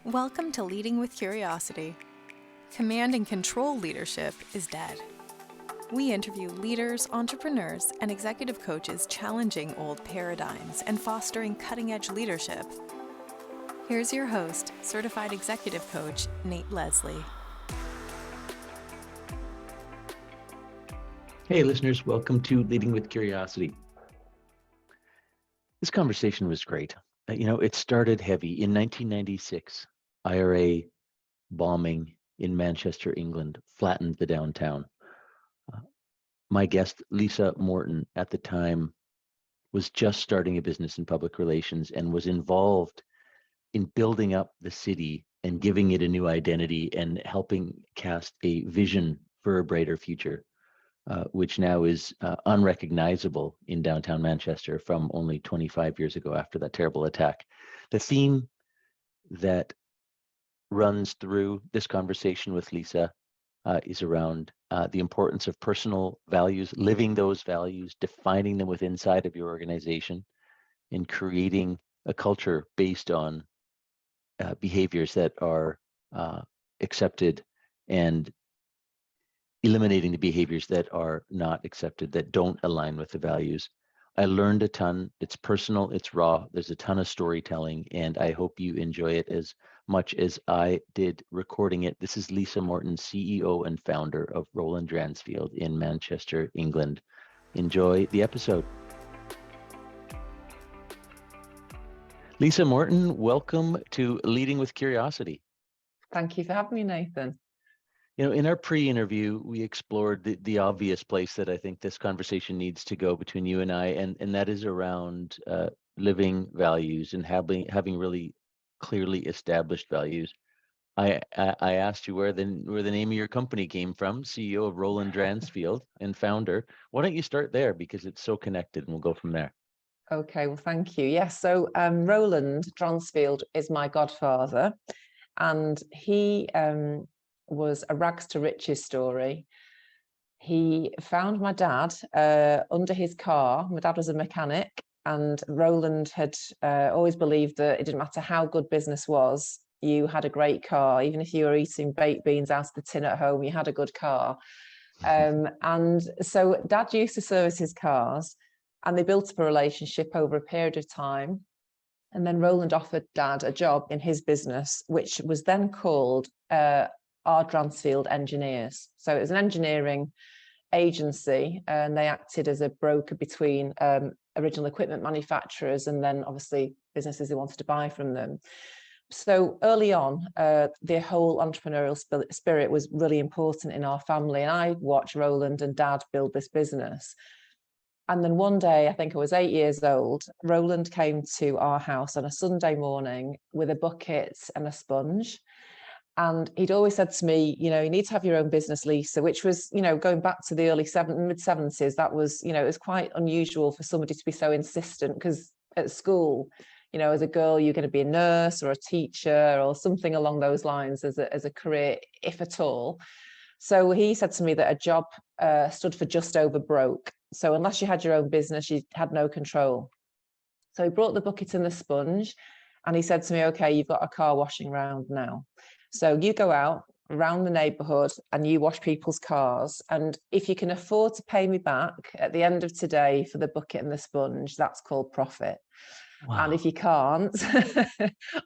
Welcome to Leading with Curiosity. Command and control leadership is dead. We interview leaders, entrepreneurs, and executive coaches challenging old paradigms and fostering cutting-edge leadership. Here's your host, certified executive coach, Nate Leslie. Hey listeners, welcome to Leading with Curiosity. This conversation was great. It started heavy. In 1996, IRA bombing in Manchester, England, flattened the downtown. My guest, Lisa Morton, at the time was just starting a business in public relations and was involved in building up the city and giving it a new identity and helping cast a vision for a brighter future. Which now is unrecognizable in downtown Manchester from only 25 years ago after that terrible attack. The theme that runs through this conversation with Lisa is around the importance of personal values, living those values, defining them within inside of your organization, and creating a culture based on behaviors that are accepted and eliminating the behaviors that are not accepted, that don't align with the values. I learned a ton. It's personal, it's raw. There's a ton of storytelling, and I hope you enjoy it as much as I did recording it. This is Lisa Morton, CEO and founder of Roland Dransfield in Manchester, England. Enjoy the episode. Lisa Morton, welcome to Leading with Curiosity. Thank you for having me, Nathan. In our pre-interview, we explored the obvious place that I think this conversation needs to go between you and I, and that is around living values and having really clearly established values. I asked you where the name of your company came from, CEO of Roland Dransfield and founder. Why don't you start there, because it's so connected, and we'll go from there. Okay, well, thank you. Yes, so Roland Dransfield is my godfather, and he was a rags to riches story. He found my dad under his car. My dad was a mechanic, and Roland had always believed that it didn't matter how good business was, you had a great car. Even if you were eating baked beans out of the tin at home, you had a good car. And so Dad used to service his cars, and they built up a relationship over a period of time. And then Roland offered Dad a job in his business, which was then called Dransfield Engineers. So it was an engineering agency, and they acted as a broker between original equipment manufacturers and then obviously businesses they wanted to buy from them. So early on, the whole entrepreneurial spirit was really important in our family, and I watched Roland and Dad build this business. And then one day, I think I was 8 years old, Roland came to our house on a Sunday morning with a bucket and a sponge. And he'd always said to me, you need to have your own business, Lisa, which was, going back to the mid-70s, that was, it was quite unusual for somebody to be so insistent, because at school, as a girl, you're going to be a nurse or a teacher or something along those lines as a career, if at all. So he said to me that a job stood for just over broke. So unless you had your own business, you had no control. So he brought the bucket and the sponge, and he said to me, okay, you've got a car washing round now. So you go out around the neighbourhood and you wash people's cars. And if you can afford to pay me back at the end of today for the bucket and the sponge, that's called profit. Wow. And if you can't,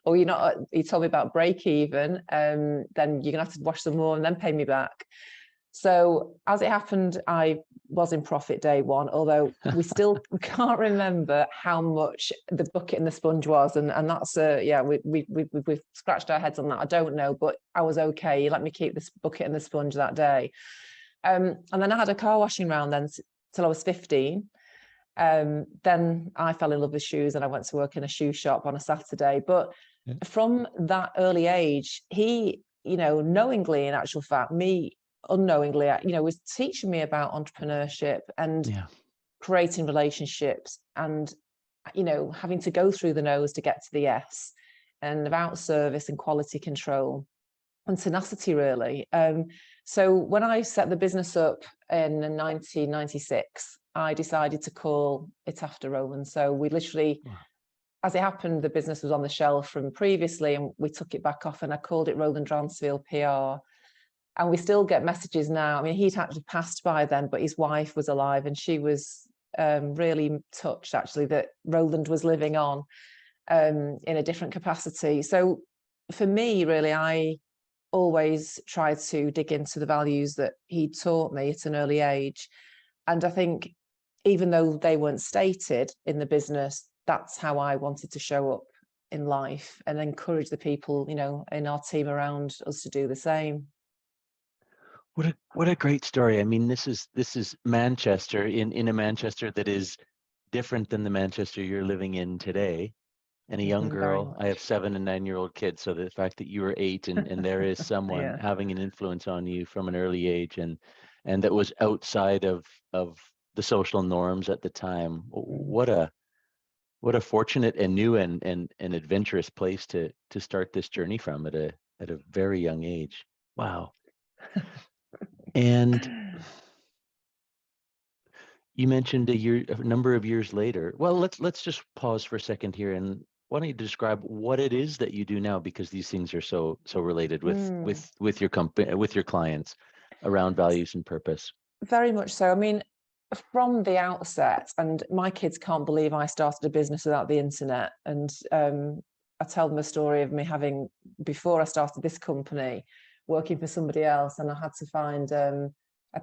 or you told me about break even, then you're gonna have to wash some more and then pay me back. So as it happened, I was in profit day one, although we still can't remember how much the bucket and the sponge was. And that's, we've scratched our heads on that. I don't know, but I was okay. He let me keep this bucket and the sponge that day. And then I had a car washing round then till I was 15. Then I fell in love with shoes and I went to work in a shoe shop on a Saturday. But from that early age, he, knowingly, in actual fact, me, unknowingly, was teaching me about entrepreneurship and creating relationships and, having to go through the no's to get to the yes, and about service and quality control and tenacity, really. So when I set the business up in 1996, I decided to call it after Roland. So we literally as it happened, the business was on the shelf from previously, and we took it back off, and I called it Roland Dransfield PR. And we still get messages now. I mean, he'd actually passed by then, but his wife was alive, and she was really touched, actually, that Roland was living on in a different capacity. So for me, really, I always tried to dig into the values that he taught me at an early age. And I think even though they weren't stated in the business, that's how I wanted to show up in life and encourage the people, you know, in our team around us to do the same. What a great story. I mean, this is Manchester, in a Manchester that is different than the Manchester you're living in today. And a young girl. I have 7 and 9-year-old kids, so the fact that you were 8 and there is someone Yeah. having an influence on you from an early age, and that was outside of the social norms at the time. What a fortunate and new and adventurous place to start this journey from at a very young age. Wow. And you mentioned a number of years later. Well, let's just pause for a second here, and why don't you describe what it is that you do now, because these things are so related with your company, with your clients, around values and purpose. Very much so. I mean, from the outset, and my kids can't believe I started a business without the internet. And I tell them a story of me having, before I started this company, working for somebody else, and I had to find a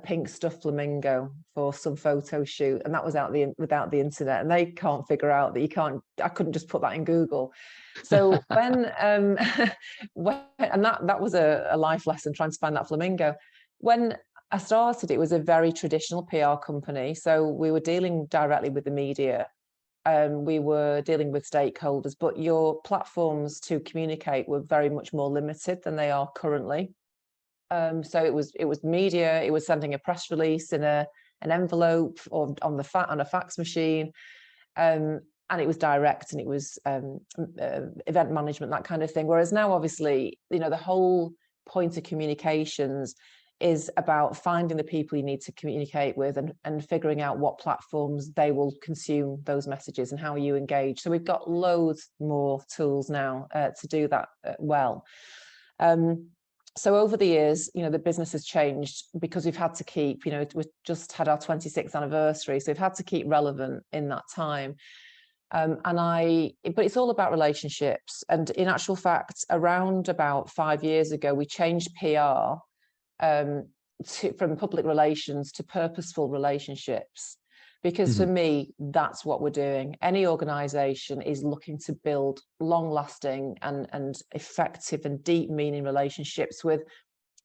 pink stuffed flamingo for some photo shoot, and that was without the internet, and they can't figure out that I couldn't just put that in Google. So when and that was a life lesson, trying to find that flamingo. When I started, it was a very traditional PR company, so we were dealing directly with the media. We were dealing with stakeholders, but your platforms to communicate were very much more limited than they are currently. So it was media. It was sending a press release in an envelope or on a fax machine, and it was direct, and it was event management, that kind of thing. Whereas now, obviously, you know, the whole point of communications is about finding the people you need to communicate with, and figuring out what platforms they will consume those messages and how you engage. So we've got loads more tools now to do that well. So over the years, you know, the business has changed because we've had to keep, you know, we've just had our 26th anniversary, so we've had to keep relevant in that time. But it's all about relationships. And in actual fact, around about 5 years ago, we changed PR from public relations to purposeful relationships. Because for me, that's what we're doing. Any organization is looking to build long-lasting and effective and deep meaning relationships with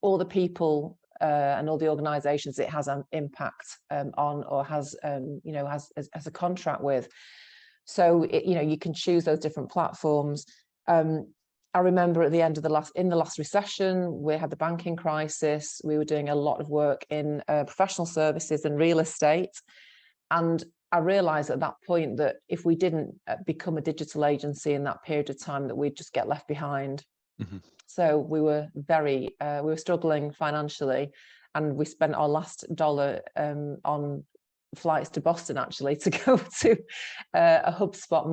all the people and all the organizations it has an impact on, or has you know, has a contract with. So you know, you can choose those different platforms. I remember at the end of the last recession, we had the banking crisis. We were doing a lot of work in professional services and real estate. And I realized at that point that if we didn't become a digital agency in that period of time, that we'd just get left behind. So we were struggling financially, and we spent our last dollar on flights to Boston, actually, to go to a HubSpot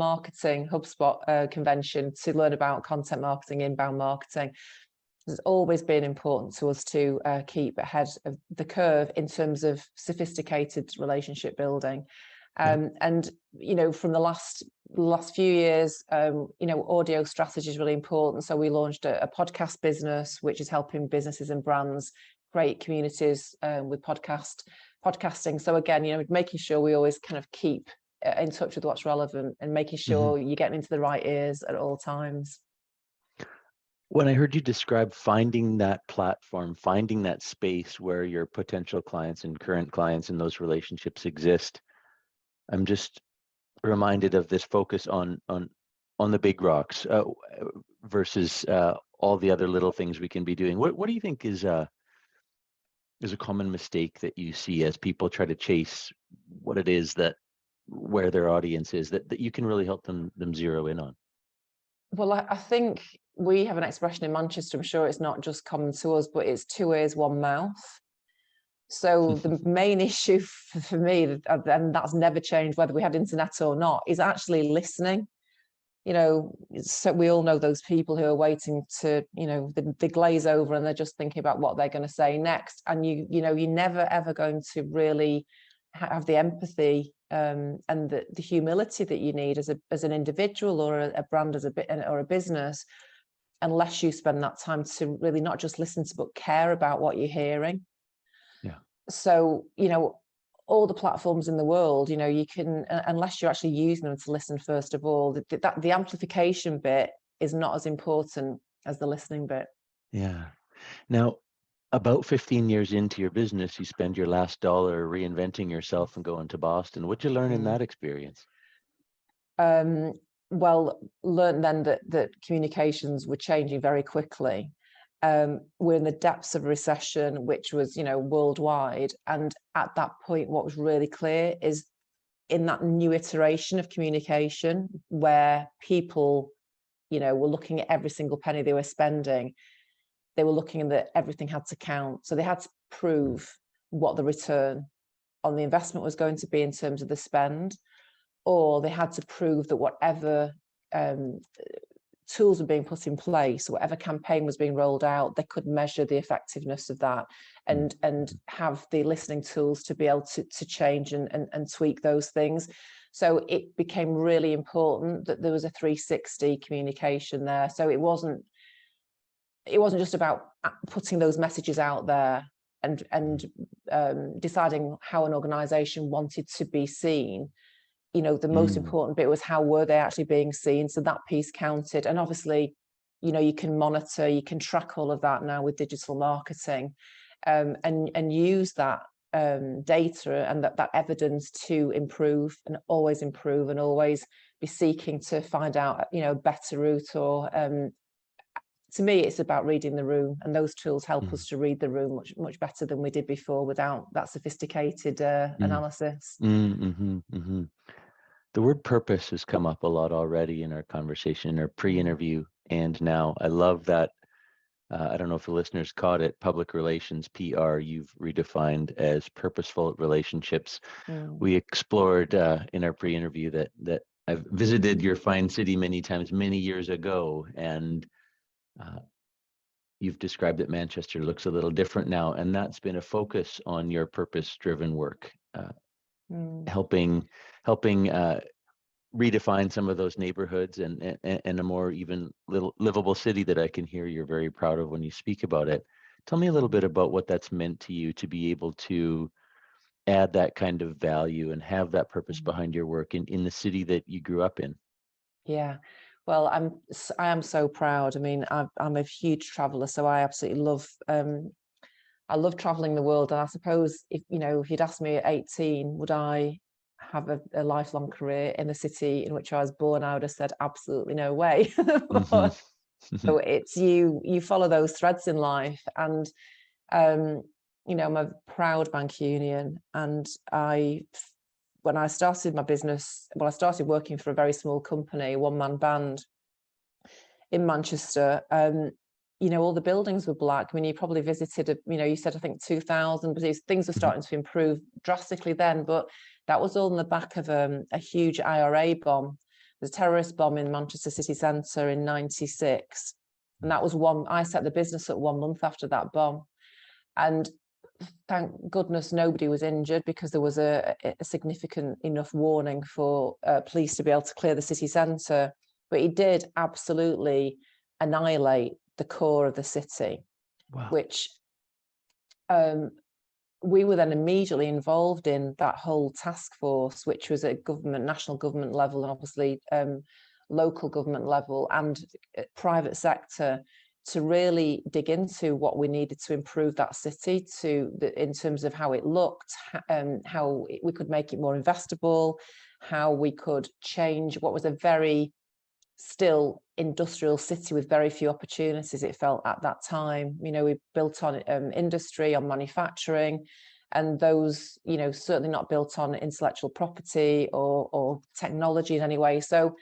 convention to learn about content marketing, inbound marketing. It's always been important to us to keep ahead of the curve in terms of sophisticated relationship building. And, you know, from the last few years, you know, audio strategy is really important. So we launched a podcast business, which is helping businesses and brands create communities with podcasting. So again, you know, making sure we always kind of keep in touch with what's relevant, and making sure you're getting into the right ears at all times. When I heard you describe finding that platform, finding that space where your potential clients and current clients and those relationships exist, I'm just reminded of this focus on the big rocks versus all the other little things we can be doing. What do you think is a common mistake that you see as people try to chase what it is that where their audience is that you can really help them zero in on? Well, I think we have an expression in Manchester, I'm sure it's not just common to us, but it's 2 ears, 1 mouth. So the main issue for me, and that's never changed whether we had internet or not, is actually listening. so we all know those people who are waiting to, they glaze over and they're just thinking about what they're going to say next. And you're never, ever going to really have the empathy and the humility that you need as an individual or a brand or a business, unless you spend that time to really not just listen to, but care about what you're hearing. Yeah. So, all the platforms in the world, you can, unless you're actually using them to listen, first of all, the amplification bit is not as important as the listening bit. Yeah. Now, about 15 years into your business, you spend your last dollar reinventing yourself and going to Boston. What'd you learn in that experience? Well, learned then that communications were changing very quickly. We're in the depths of a recession, which was, worldwide. And at that point, what was really clear is in that new iteration of communication, where people, were looking at every single penny they were spending, they were looking that everything had to count. So they had to prove what the return on the investment was going to be in terms of the spend, or they had to prove that whatever tools were being put in place, whatever campaign was being rolled out, they could measure the effectiveness of that and have the listening tools to be able to change and tweak those things. So it became really important that there was a 360 communication there. So it wasn't just about putting those messages out there and deciding how an organization wanted to be seen. The most important bit was how were they actually being seen. So that piece counted. And obviously, you can monitor, you can track all of that now with digital marketing, and use that data and that evidence to improve and always be seeking to find out, a better route. Or to me, it's about reading the room, and those tools help us to read the room much, much better than we did before without that sophisticated analysis. The word purpose has come up a lot already in our conversation, in our pre-interview, and now. I love that. I don't know if the listeners caught it. Public relations, PR, you've redefined as purposeful relationships. We explored in our pre-interview that I've visited your fine city many times, many years ago, and you've described that Manchester looks a little different now, and that's been a focus on your purpose-driven work. Helping redefine some of those neighborhoods and a more even livable city that I can hear you're very proud of when you speak about it. Tell me a little bit about what that's meant to you to be able to add that kind of value and have that purpose behind your work in the city that you grew up in. Yeah, well, I am so proud. I mean, I'm a huge traveler, so I absolutely love I love traveling the world. And I suppose if you'd asked me at 18, would I have a lifelong career in the city in which I was born, I would have said absolutely no way. So it's you follow those threads in life. And I'm a proud Mancunian, and when I started my business, I started working for a very small company, one-man band in Manchester. All the buildings were black. I mean, you probably visited, you said, I think 2000, but things were starting to improve drastically then. But that was all in the back of a huge IRA bomb. There's a terrorist bomb in Manchester city centre in 96. And that was I set the business up 1 month after that bomb. And thank goodness nobody was injured, because there was a significant enough warning for police to be able to clear the city centre. But it did absolutely annihilate the core of the city. Wow. Which we were then immediately involved in that whole task force, which was at national government level, and obviously local government level and private sector, to really dig into what we needed to improve that city in terms of how it looked, how we could make it more investable, how we could change what was a very still industrial city with very few opportunities, it felt, at that time. We built on industry, on manufacturing, and those, certainly not built on intellectual property or technology in any way. So,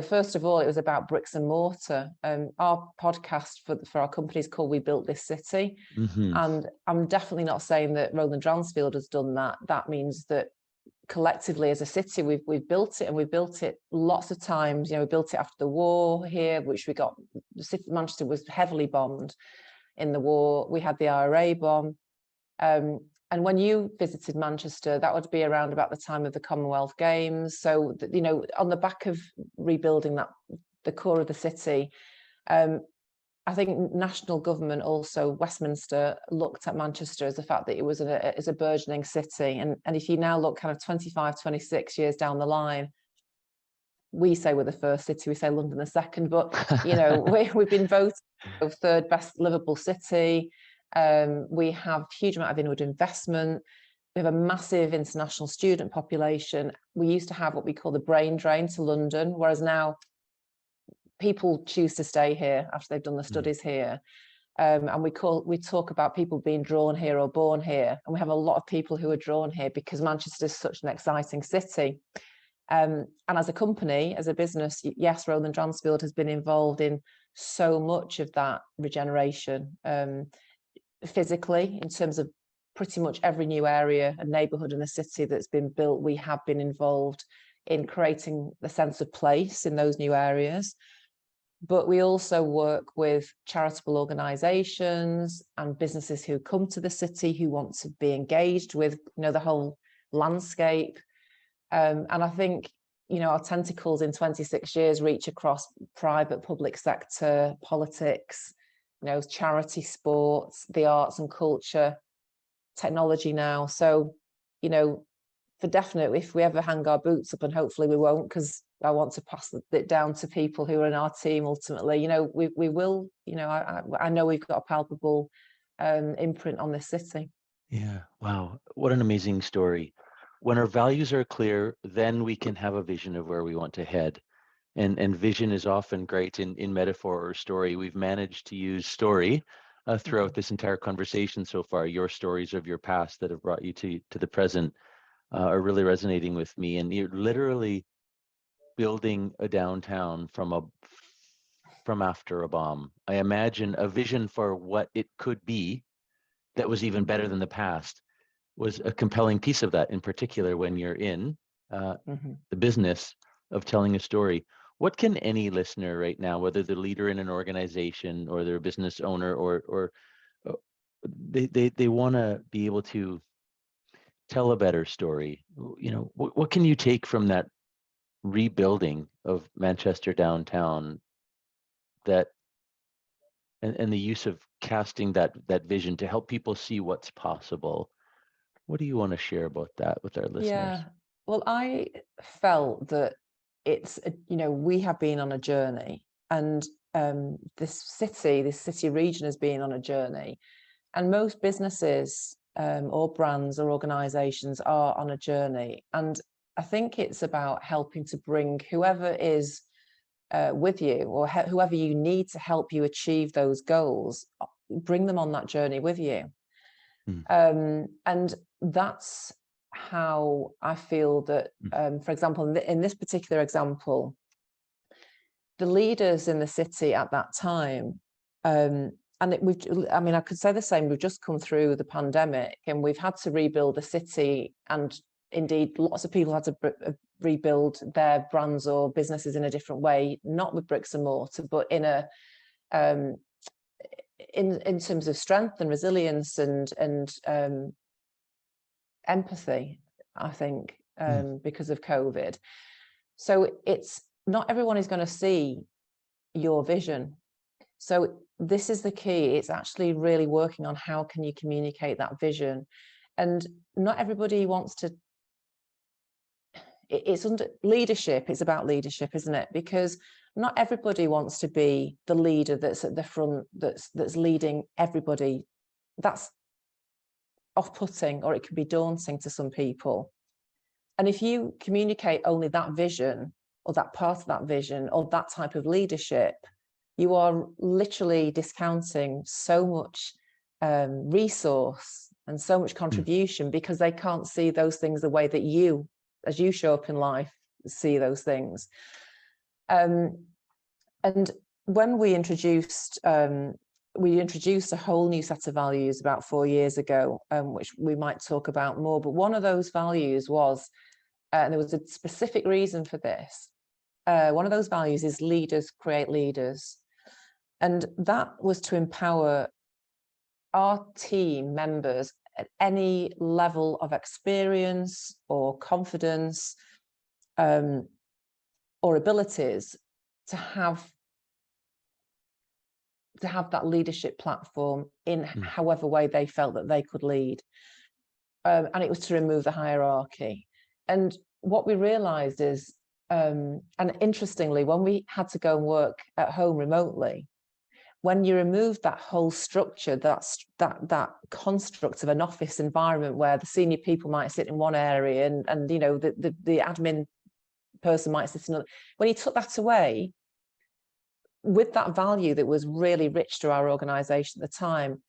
first of all, it was about bricks and mortar. Our podcast for our company is called We Built This City. And I'm definitely not saying that Roland Dransfield has done that. That means that collectively as a city, we've built it, and we've built it lots of times. We built it after the war here, which the city of Manchester was heavily bombed in the war. We had the IRA bomb. And when you visited Manchester, that would be around about the time of the Commonwealth Games. So, on the back of rebuilding the core of the city, I think national government, also Westminster, looked at Manchester as the fact that it was a burgeoning city. And if you now look kind of 25, 26 years down the line, we say we're the first city, we say London the second, but, we've been voted third best livable city. We have a huge amount of inward investment. We have a massive international student population. We used to have what we call the brain drain to London, whereas now people choose to stay here after they've done the studies here. And we talk about people being drawn here or born here. And we have a lot of people who are drawn here because Manchester is such an exciting city. And as a company, as a business, yes, Roland Dransfield has been involved in so much of that regeneration, physically, in terms of pretty much every new area and neighbourhood in the city that's been built. We have been involved in creating the sense of place in those new areas. But we also work with charitable organisations and businesses who come to the city, who want to be engaged with, the whole landscape. And I think, our tentacles in 26 years reach across private, public sector, politics, charity, sports, the arts and culture, technology now. So, for definite, if we ever hang our boots up, and hopefully we won't, because I want to pass it down to people who are in our team ultimately, we will, I know we've got a palpable imprint on this city. Yeah. Wow. What an amazing story. When our values are clear, then we can have a vision of where we want to head. And vision is often great in metaphor or story. We've managed to use story throughout this entire conversation so far. Your stories of your past that have brought you to the present are really resonating with me. And you're literally building a downtown from after a bomb. I imagine a vision for what it could be that was even better than the past was a compelling piece of that, in particular when you're in the business of telling a story. What can any listener right now, whether they're a leader in an organization or they're a business owner or they want to be able to tell a better story, what can you take from that rebuilding of Manchester downtown, that and the use of casting that vision to help people see what's possible? What do you want to share about that with our listeners? Yeah, well, I felt that we have been on a journey, and this city region has been on a journey, and most businesses or brands or organizations are on a journey. And I think it's about helping to bring whoever is with you, or whoever you need to help you achieve those goals, bring them on that journey with you. And that's how I feel that, for example, in this particular example, the leaders in the city at that time, and I could say the same, we've just come through the pandemic and we've had to rebuild the city, and indeed lots of people had to rebuild their brands or businesses in a different way, not with bricks and mortar, but in a in terms of strength and resilience and empathy, I think, because of COVID. So it's not everyone is going to see your vision. So this is the key. It's actually really working on how can you communicate that vision. And not everybody wants to, it's under leadership. It's about leadership, isn't it? Because not everybody wants to be the leader that's at the front, that's leading everybody. That's off-putting, or it can be daunting to some people. And if you communicate only that vision, or that part of that vision, or that type of leadership, you are literally discounting so much resource and so much contribution, because they can't see those things the way that you, as you show up in life, see those things. And when we introduced a whole new set of values about 4 years ago, which we might talk about more, but one of those values was and there was a specific reason for this. One of those values is leaders create leaders. And that was to empower our team members at any level of experience or confidence or abilities to have that leadership platform in however way they felt that they could lead. And it was to remove the hierarchy. And what we realized is, and interestingly, when we had to go and work at home remotely, when you remove that whole structure, that construct of an office environment where the senior people might sit in one area and you know the admin person might sit in another, when you took that away, with that value that was really rich to our organization at the time,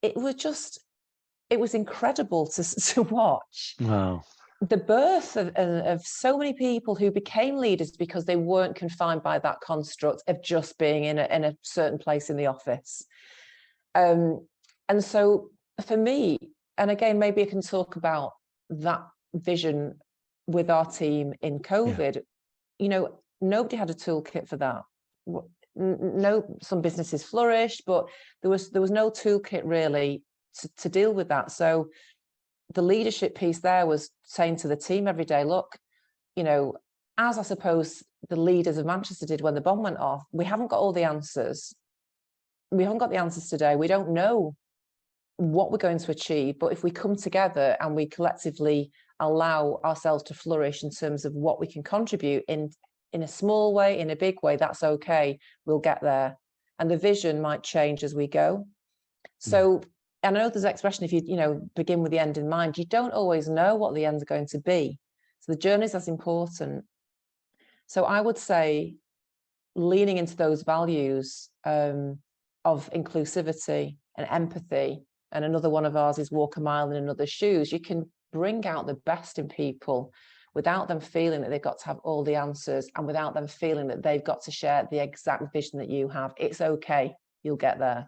it was incredible to watch. Wow. The birth of so many people who became leaders because they weren't confined by that construct of just being in a certain place in the office. And so for me, and again, maybe I can talk about that vision with our team in COVID. You know, nobody had a toolkit for that. No, some businesses flourished, but there was no toolkit really to deal with that. So the leadership piece there was saying to the team every day, look, you know, as I suppose the leaders of Manchester did when the bomb went off, we haven't got all the answers. We haven't got the answers today. We don't know what we're going to achieve, but if we come together and we collectively allow ourselves to flourish in terms of what we can contribute in a small way, in a big way, that's okay. We'll get there. And the vision might change as we go. So I know there's an expression, if you begin with the end in mind, you don't always know what the end's going to be. So the journey is as important. So I would say leaning into those values of inclusivity and empathy, and another one of ours is walk a mile in another's shoes. You can bring out the best in people without them feeling that they've got to have all the answers and without them feeling that they've got to share the exact vision that you have. It's okay. You'll get there.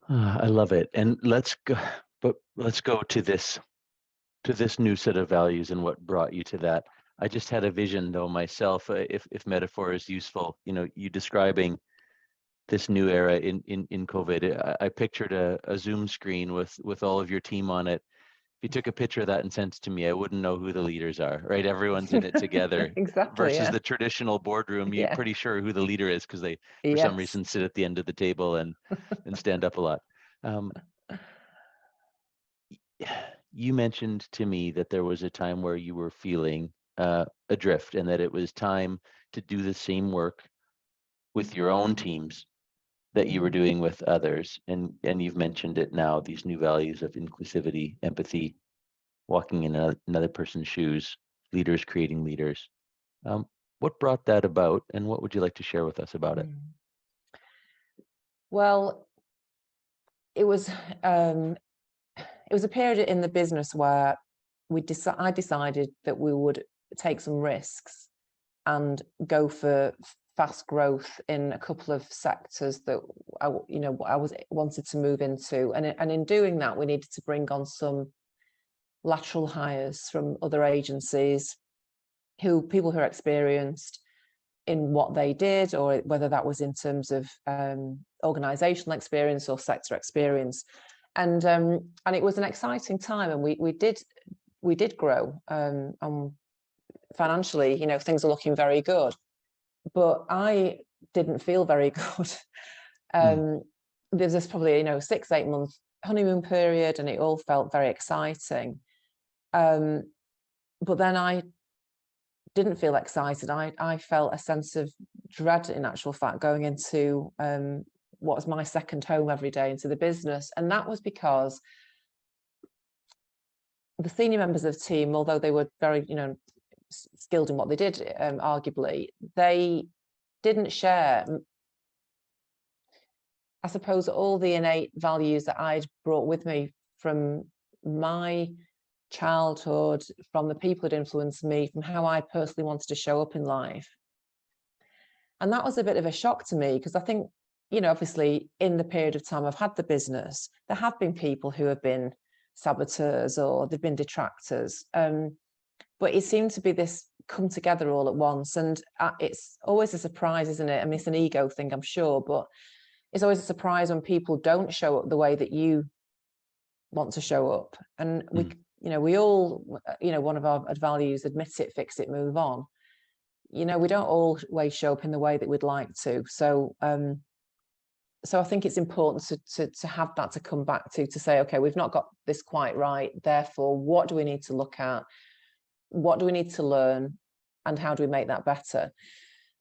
I love it. And let's go to this new set of values and what brought you to that. I just had a vision though myself, if metaphor is useful, you describing this new era in COVID. I pictured a Zoom screen with all of your team on it. If you took a picture of that and sent it to me, I wouldn't know who the leaders are, right? Everyone's in it together. Exactly. Versus the traditional boardroom, you're pretty sure who the leader is because they, for some reason, sit at the end of the table and stand up a lot. You mentioned to me that there was a time where you were feeling adrift and that it was time to do the same work with your own teams that you were doing with others. And you've mentioned it now, these new values of inclusivity, empathy, walking in another person's shoes, leaders creating leaders. What brought that about, and what would you like to share with us about it? Well, it was a period in the business where I decided that we would take some risks and go for fast growth in a couple of sectors that I wanted to move into, and in doing that, we needed to bring on some lateral hires from other agencies, people who are experienced in what they did, or whether that was in terms of organizational experience or sector experience. And it was an exciting time, and we did grow, and financially, things are looking very good, but I didn't feel very good. There's this probably 6-8 month honeymoon period, and it all felt very exciting, but then I didn't feel excited. I felt a sense of dread, in actual fact, going into what was my second home every day, into the business. And that was because the senior members of the team, although they were very, skilled in what they did, arguably, they didn't share, I suppose, all the innate values that I'd brought with me from my childhood, from the people who'd influenced me, from how I personally wanted to show up in life. And that was a bit of a shock to me, because I think, obviously in the period of time I've had the business, there have been people who have been saboteurs or they've been detractors. But but it seemed to be this come together all at once. And it's always a surprise, isn't it? I mean, it's an ego thing, I'm sure, but it's always a surprise when people don't show up the way that you want to show up. And we, we all, one of our values, admit it, fix it, move on. We don't always show up in the way that we'd like to. So, so I think it's important to have that to come back to say, okay, we've not got this quite right. Therefore, what do we need to look at? What do we need to learn? And how do we make that better?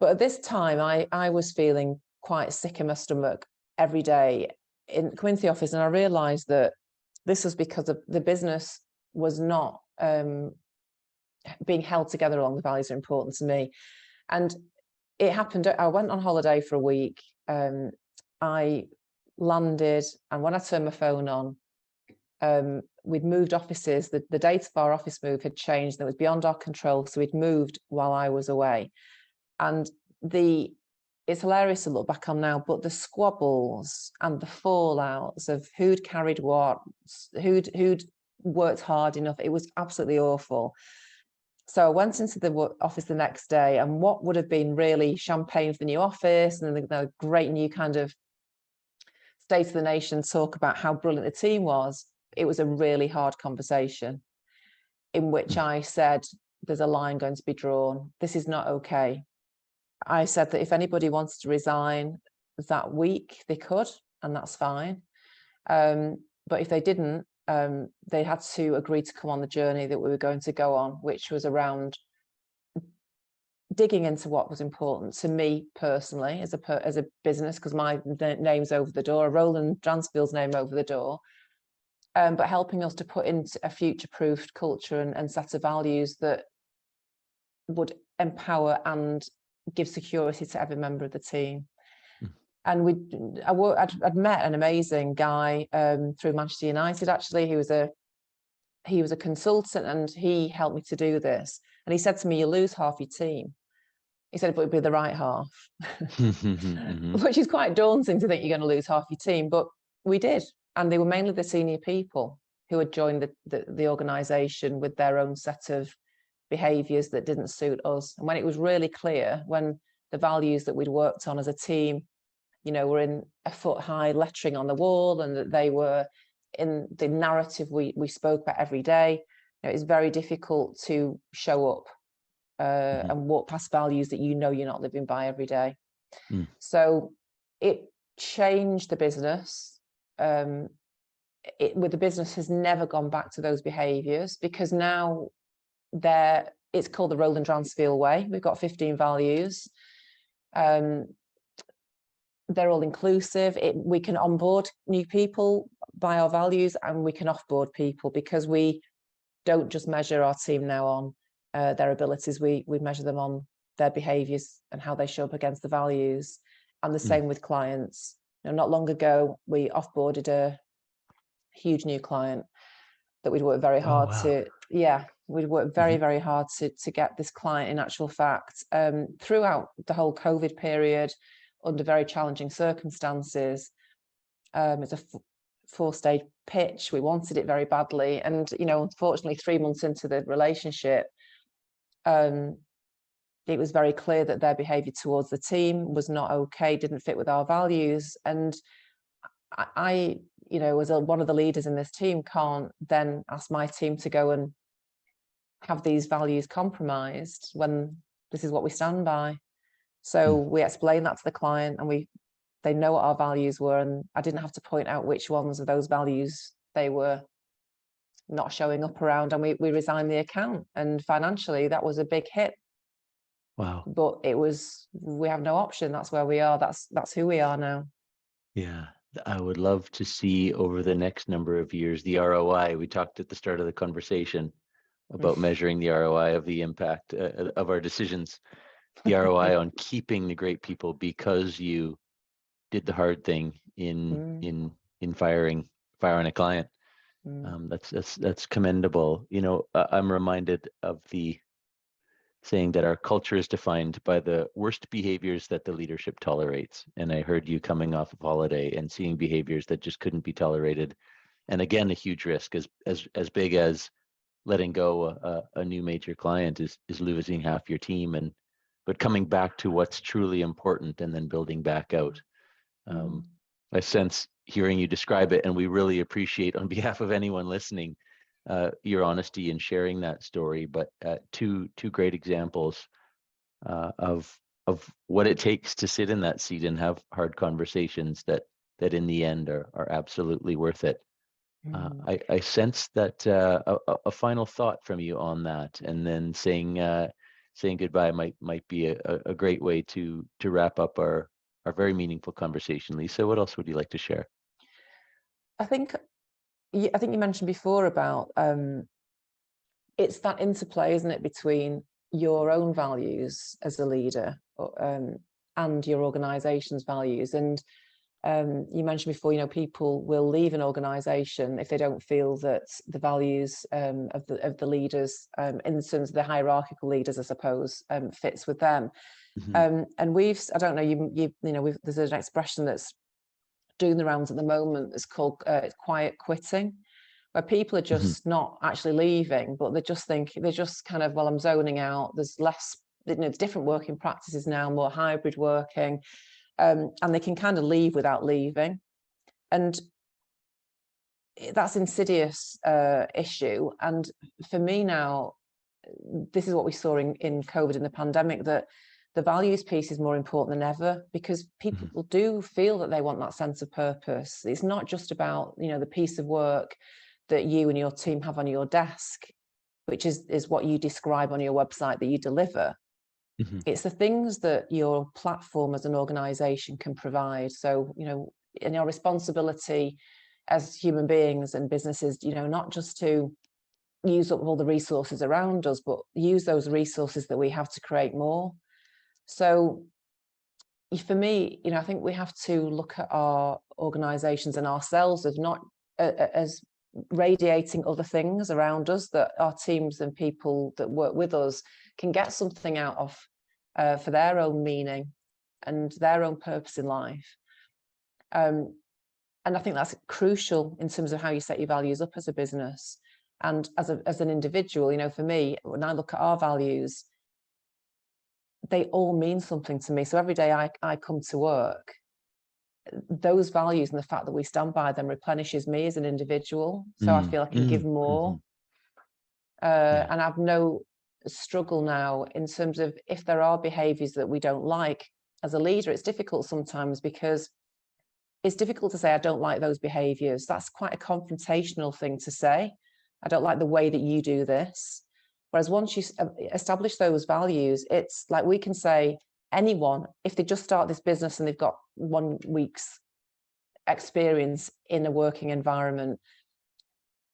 But at this time, I was feeling quite sick in my stomach every day coming to the office. And I realized that this was because the business was not being held together along the values that are important to me. And it happened, I went on holiday for a week. I landed, and when I turned my phone on, we'd moved offices. The date of our office move had changed, and it was beyond our control. So we'd moved while I was away. And it's hilarious to look back on now, but the squabbles and the fallouts of who'd carried what, who'd worked hard enough, it was absolutely awful. So I went into the office the next day, and what would have been really champagne for the new office and the great new kind of state of the nation talk about how brilliant the team was, it was a really hard conversation in which I said, there's a line going to be drawn. This is not okay. I said that if anybody wanted to resign that week, they could, and that's fine. But if they didn't, they had to agree to come on the journey that we were going to go on, which was around digging into what was important to me personally as a business, because my name's over the door, Roland Dransfield's name over the door, but helping us to put into a future-proofed culture and set of values that would empower and give security to every member of the team. And I'd met an amazing guy through Manchester United. Actually, he was a consultant, and he helped me to do this. And he said to me, "You lose half your team." He said, "But it'd be the right half," which is quite daunting to think you're going to lose half your team. But we did, and they were mainly the senior people who had joined the organisation with their own set of behaviours that didn't suit us. And when it was really clear, when the values that we'd worked on as a team, were in a foot high lettering on the wall, and that they were in the narrative we spoke about every day, it's very difficult to show up and walk past values that you're not living by every day. So it changed the business. The business has never gone back to those behaviours, because now it's called the Roland Dransfield way. We've got 15 values. They're all inclusive. We can onboard new people by our values, and we can offboard people, because we don't just measure our team now on their abilities. We measure them on their behaviours and how they show up against the values. And the same with clients. Not long ago, we offboarded a huge new client that we'd worked very hard we'd worked very, very hard to get this client, in actual fact, throughout the whole COVID period, under very challenging circumstances. It's a 4-stage pitch. We wanted it very badly. And, unfortunately, 3 months into the relationship, it was very clear that their behaviour towards the team was not okay, didn't fit with our values. And I as one of the leaders in this team, can't then ask my team to go and have these values compromised when this is what we stand by. So we explained that to the client, and they know what our values were, and I didn't have to point out which ones of those values they were not showing up around, and we resigned the account. And financially, that was a big hit. Wow. But we have no option. That's where we are. That's who we are now. Yeah. I would love to see over the next number of years the ROI. We talked at the start of the conversation about measuring the ROI of the impact of our decisions, the ROI on keeping the great people because you did the hard thing in firing a client. That's commendable. I'm reminded of the saying that our culture is defined by the worst behaviors that the leadership tolerates. And I heard you coming off of holiday and seeing behaviors that just couldn't be tolerated. And again, a huge risk as big as letting go a new major client is losing half your team, but coming back to what's truly important and then building back out. I sense hearing you describe it, and we really appreciate, on behalf of anyone listening, your honesty in sharing that story. But two great examples of what it takes to sit in that seat and have hard conversations that in the end are absolutely worth it. I sense that a final thought from you on that, and then saying goodbye might be a great way to wrap up our very meaningful conversation. Lisa, what else would you like to share? I think you mentioned before about it's that interplay, isn't it, between your own values as a leader and your organization's values. And you mentioned before, people will leave an organization if they don't feel that the values of the leaders, in terms of the hierarchical leaders, I suppose, fits with them. And I don't know, there's an expression that's doing the rounds at the moment. It's called quiet quitting, where people are just not actually leaving, but they're just kind of, well, I'm zoning out. There's less, there's different working practices now, more hybrid working, and they can kind of leave without leaving. And that's an insidious issue. And for me now, this is what we saw in COVID, in the pandemic, that the values piece is more important than ever, because people do feel that they want that sense of purpose. It's not just about, the piece of work that you and your team have on your desk, which is what you describe on your website that you deliver. It's the things that your platform as an organization can provide. So, in our responsibility as human beings and businesses, not just to use up all the resources around us, but use those resources that we have to create more. So for me, I think we have to look at our organizations and ourselves as not as radiating other things around us, that our teams and people that work with us can get something out of for their own meaning and their own purpose in life. And I think that's crucial in terms of how you set your values up as a business and as an individual. For me, when I look at our values, they all mean something to me. So every day I come to work, those values and the fact that we stand by them replenishes me as an individual. So I feel I can give more. And I've no struggle now in terms of, if there are behaviors that we don't like as a leader, it's difficult sometimes, because it's difficult to say, I don't like those behaviors. That's quite a confrontational thing to say. I don't like the way that you do this. Whereas once you establish those values, it's like we can say, anyone, if they just start this business and they've got 1 week's experience in a working environment,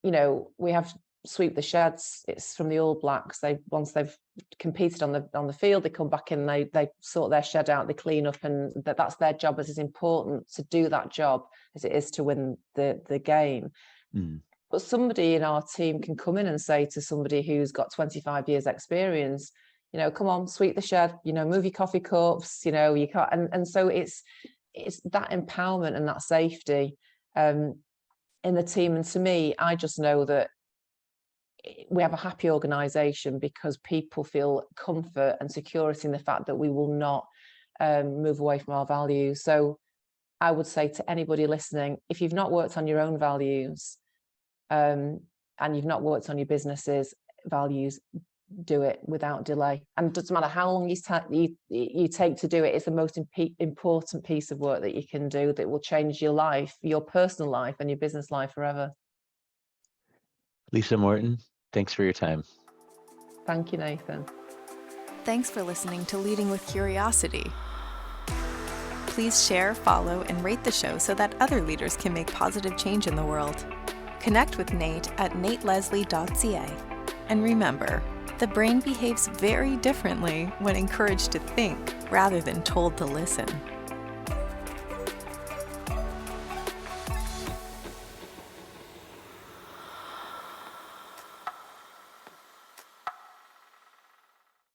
we have Sweep the Sheds. It's from the All Blacks. Once they've competed on the field, they come back in, they sort their shed out, they clean up, and that's their job. As important to do that job as it is to win the game. But somebody in our team can come in and say to somebody who's got 25 years experience, come on, sweep the shed, move your coffee cups, you can't. And so it's that empowerment and that safety in the team. And to me, I just know that we have a happy organization because people feel comfort and security in the fact that we will not move away from our values. So I would say to anybody listening, if you've not worked on your own values, and you've not worked on your business's values, do it without delay. And it doesn't matter how long you take to do it. It's the most important piece of work that you can do that will change your life, your personal life and your business life forever. Lisa Morton, thanks for your time. Thank you, Nathan. Thanks for listening to Leading with Curiosity. Please share, follow, and rate the show so that other leaders can make positive change in the world. Connect with Nate at nateleslie.ca. And remember, the brain behaves very differently when encouraged to think rather than told to listen.